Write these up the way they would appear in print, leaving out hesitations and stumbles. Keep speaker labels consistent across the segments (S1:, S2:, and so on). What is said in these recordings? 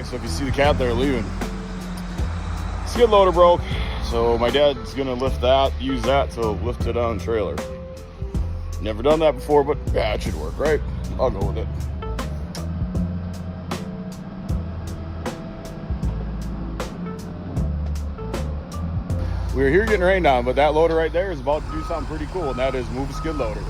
S1: Okay, so if you see the cat there leaving, skid loader broke, so my dad's gonna lift that, use that to lift it on the trailer. Never done that before, but yeah, it should work, right? I'll go with it. We were here getting rained on, but that loader right there is about to do something pretty cool, and that is move a skid loader.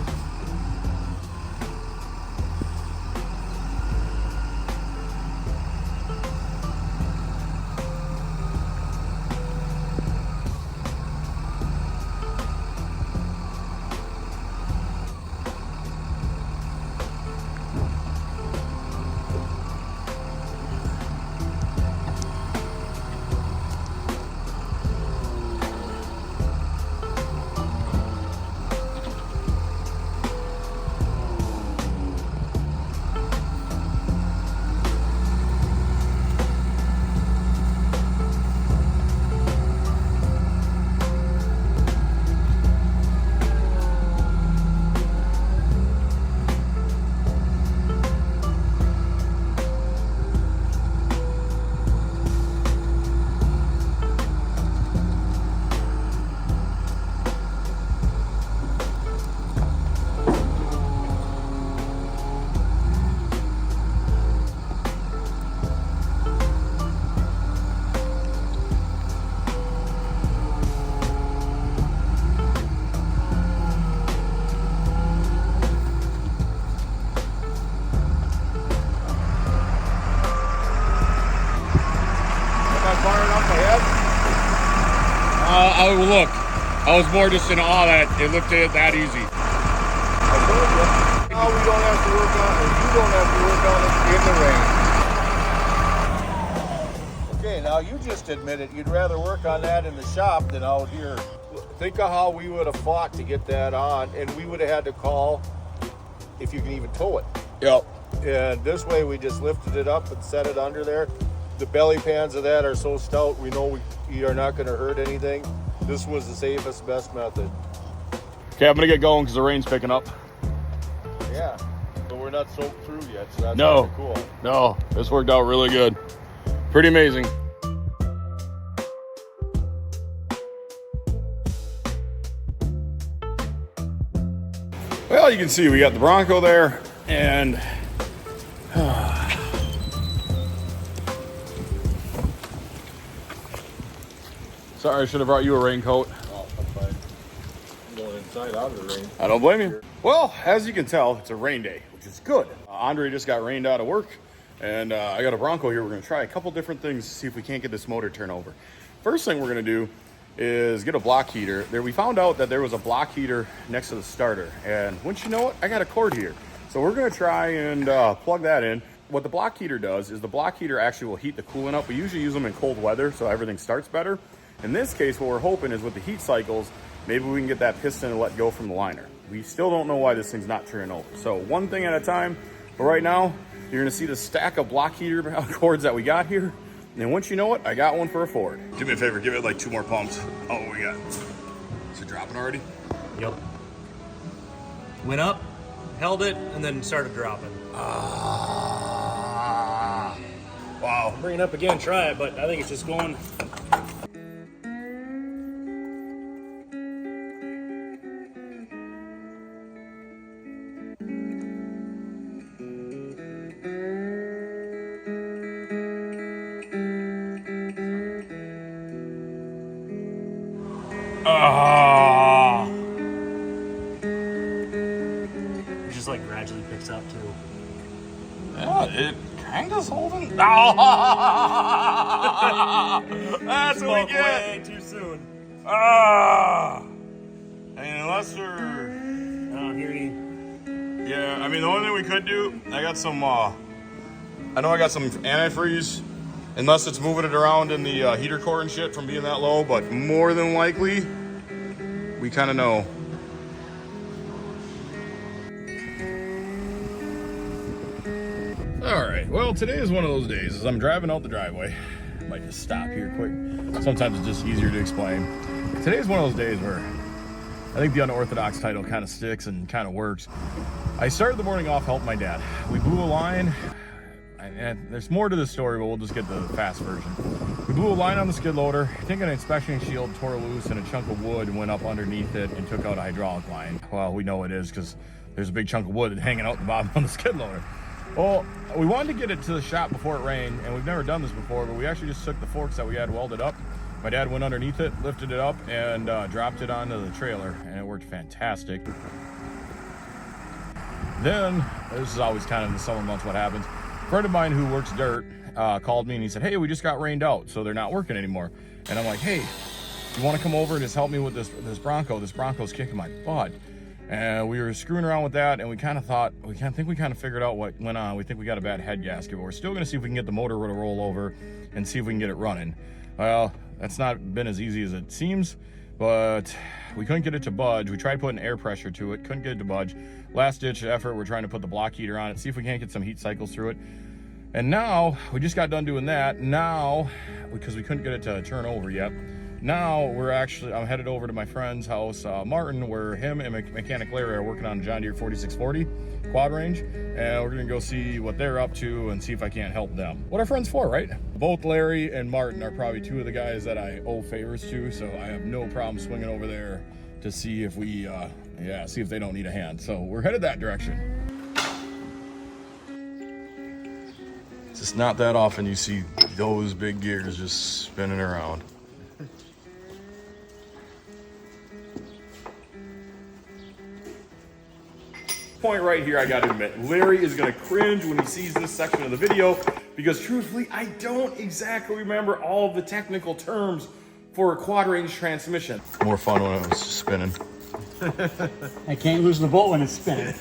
S1: Look, I was more just in awe that it looked that easy.
S2: I told you. Now we don't have to work on it, or you don't have to work on it in the rain. Okay, now you just admitted you'd rather work on that in the shop than out here. Think of how we would have fought to get that on, and we would have had to call if you can even tow it.
S1: Yep.
S2: And this way we just lifted it up and set it under there. The belly pans of that are so stout, we know we are not going to hurt anything. This was the safest, best method.
S1: Okay, I'm gonna get going because the rain's picking up.
S2: Yeah, but we're not soaked through yet, so that's
S1: No,
S2: kinda cool.
S1: No, this worked out really good. Pretty amazing. Well, you can see we got the Bronco there, and sorry, I should have brought you a raincoat.
S2: Oh, I'm fine. I'm going inside out of the rain.
S1: I don't blame you. Well, as you can tell, it's a rain day, which is good. Andre just got rained out of work, and I got a Bronco here. We're gonna try a couple different things to see if we can't get this motor turned over. First thing we're gonna do is get a block heater. There, we found out that there was a block heater next to the starter, and once you know it, I got a cord here. So we're gonna try and plug that in. What the block heater does is the block heater actually will heat the coolant up. We usually use them in cold weather, so everything starts better. In this case, what we're hoping is with the heat cycles, maybe we can get that piston to let go from the liner. We still don't know why this thing's not turning over. So one thing at a time, but right now, you're gonna see the stack of block heater cords that we got here. And once you know it, I got one for a Ford. Do me a favor, give it like 2 more pumps. Oh, what we got? Is it dropping already?
S3: Yep. Went up, held it, and then started dropping.
S1: Wow.
S3: Bring it up again, try it, but I think it's just going. It just like gradually picks up too.
S1: Yeah, it kind of holding. Oh! That's what we get.
S3: Way too soon.
S1: I mean, unless we're.
S3: I don't hear any.
S1: Yeah, I mean, the only thing we could do, I got some. I know I got some antifreeze. Unless it's moving it around in the heater core and shit from being that low, but more than likely, we kind of know. All right, well, today is one of those days. As I'm driving out the driveway, I might just stop here quick. Sometimes it's just easier to explain. Today is one of those days where I think the unorthodox title kind of sticks and kind of works. I started the morning off helping my dad. We blew a line, and and there's more to this story, but we'll just get the fast version. We blew a line on the skid loader. I think an inspection shield tore loose and a chunk of wood went up underneath it and took out a hydraulic line. Well, we know it is because there's a big chunk of wood hanging out the bottom of the skid loader. Well, we wanted to get it to the shop before it rained, and we've never done this before, but we actually just took the forks that we had welded up. My dad went underneath it, lifted it up, and dropped it onto the trailer, and it worked fantastic. Then, this is always kind of in the summer months what happens. A friend of mine who works dirt called me and he said, hey, we just got rained out, so they're not working anymore. And I'm like, hey, you want to come over and just help me with this Bronco? This Bronco's kicking my butt. And we were screwing around with that, and we kind of thought, we kind of figured out what went on. We think we got a bad head gasket, but we're still going to see if we can get the motor to roll over and see if we can get it running. Well, that's not been as easy as it seems, but we couldn't get it to budge. We tried putting air pressure to it, couldn't get it to budge. Last ditch effort, we're trying to put the block heater on it, see if we can't get some heat cycles through it. And now, we just got done doing that. Now, because we couldn't get it to turn over yet, now I'm headed over to my friend's house, Martin, where him and Mechanic Larry are working on a John Deere 4640 quad range, and we're gonna go see what they're up to and see if I can't help them. What are friends for, right? Both Larry and Martin are probably two of the guys that I owe favors to, so I have no problem swinging over there to see if we, see if they don't need a hand. So we're headed that direction. It's just not that often you see those big gears just spinning around. Point right here, I gotta admit, Larry is gonna cringe when he sees this section of the video because truthfully, I don't exactly remember all of the technical terms for a quad range transmission. More fun when it was spinning.
S4: I can't lose the bolt when it's spinning.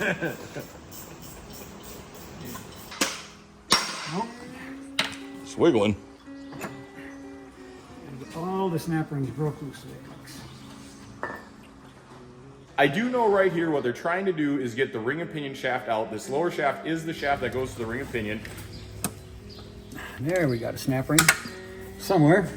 S1: It's wiggling.
S4: All the snap rings broke loose.
S1: I do know right here what they're trying to do is get the ring and pinion shaft out. This lower shaft is the shaft that goes to the ring and pinion.
S4: There we got a snap ring somewhere.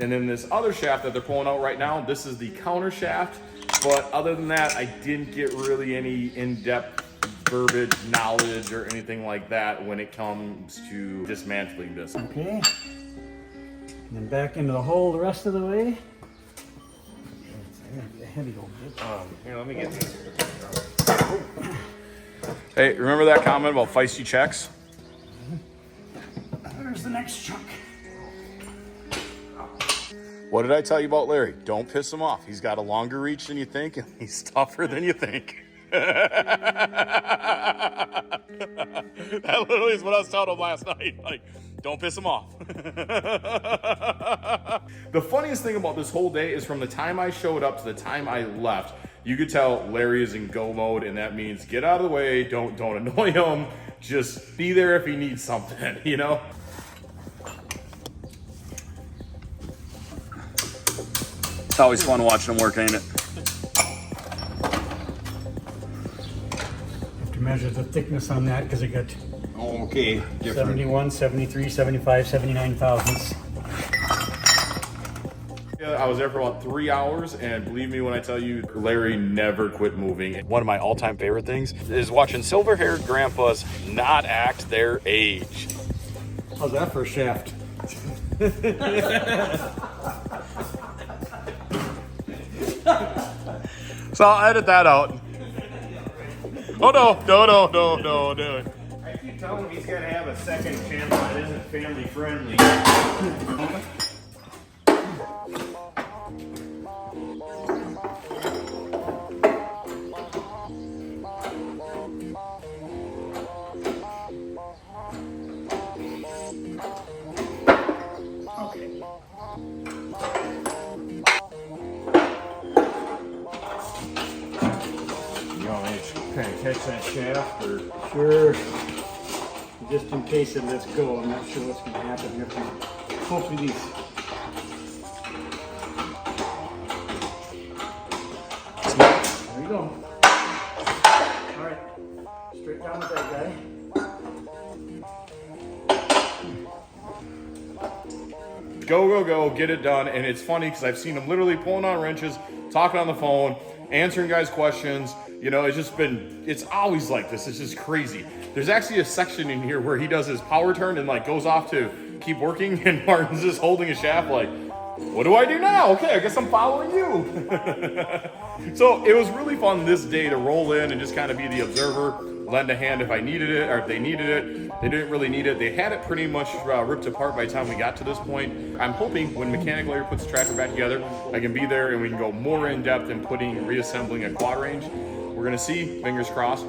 S1: And then this other shaft that they're pulling out right now, this is the counter shaft. But other than that, I didn't get really any in-depth verbiage, knowledge, or anything like that when it comes to dismantling this.
S4: Okay. And then back into the hole the rest of the way. It's a heavy old bit.
S2: Here, let me get this.
S1: Hey, remember that comment about feisty checks?
S4: There's the next chunk.
S1: What did I tell you about Larry? Don't piss him off. He's got a longer reach than you think, and he's tougher than you think. That literally is what I was telling him last night. Like, don't piss him off. The funniest thing about this whole day is from the time I showed up to the time I left, you could tell Larry is in go mode, and that means get out of the way, don't annoy him, just be there if he needs something, you know? It's always fun watching him work, ain't it?
S4: Have to measure the thickness on that because it got
S2: Okay, different.
S4: 71, 73, 75, 79 thousandths.
S1: Yeah, I was there for about 3 hours, and believe me when I tell you, Larry never quit moving. One of my all-time favorite things is watching silver-haired grandpas not act their age.
S4: How's that for a shaft?
S1: So I'll edit that out. Oh no.
S2: I keep telling him he's got to have a second channel that isn't family friendly. You want me to kind of catch that shaft or?
S4: Sure. Just in case it lets go, I'm not sure what's going to happen here. Hopefully these. There you go. All right. Straight down with that guy.
S1: Go, get it done. And it's funny because I've seen him literally pulling on wrenches, talking on the phone, answering guys' questions, You know, it's always like this. It's just crazy. There's actually a section in here where he does his power turn and like goes off to keep working, and Martin's just holding a shaft like, what do I do now? Okay, I guess I'm following you. So it was really fun this day to roll in and just kind of be the observer, lend a hand if I needed it, or if they needed it. They didn't really need it. They had it pretty much ripped apart by the time we got to this point. I'm hoping when Mechanic Larry puts the tractor back together, I can be there and we can go more in depth in reassembling a quad range. We're gonna see, fingers crossed.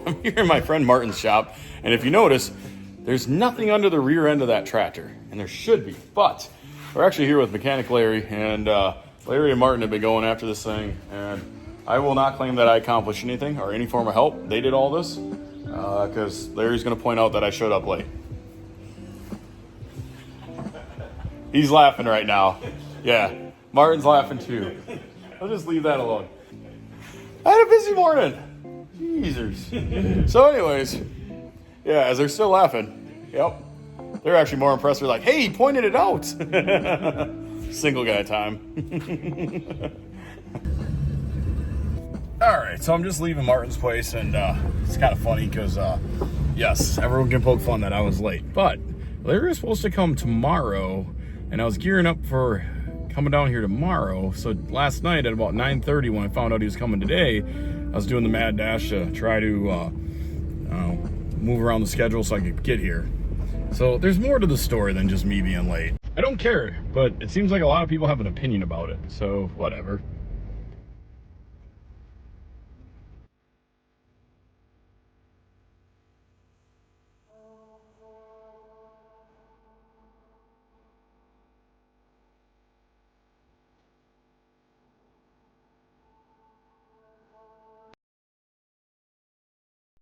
S1: I'm here in my friend Martin's shop, and if you notice, there's nothing under the rear end of that tractor, and there should be, but we're actually here with Mechanic Larry, and Larry and Martin have been going after this thing, and I will not claim that I accomplished anything or any form of help. They did all this, because Larry's going to point out that I showed up late. He's laughing right now. Yeah, Martin's laughing too. I'll just leave that alone. I had a busy morning. Jeezers. So anyways, yeah, as they're still laughing, yep, they're actually more impressed. They're like, hey, he pointed it out. Single guy time. All right, so I'm just leaving Martin's place, and it's kind of funny because, yes, everyone can poke fun that I was late, but Larry was supposed to come tomorrow, and I was gearing up for coming down here tomorrow. So last night at about 9:30, when I found out he was coming today, I was doing the mad dash to try to move around the schedule so I could get here. So there's more to the story than just me being late. I don't care, but it seems like a lot of people have an opinion about it, so whatever.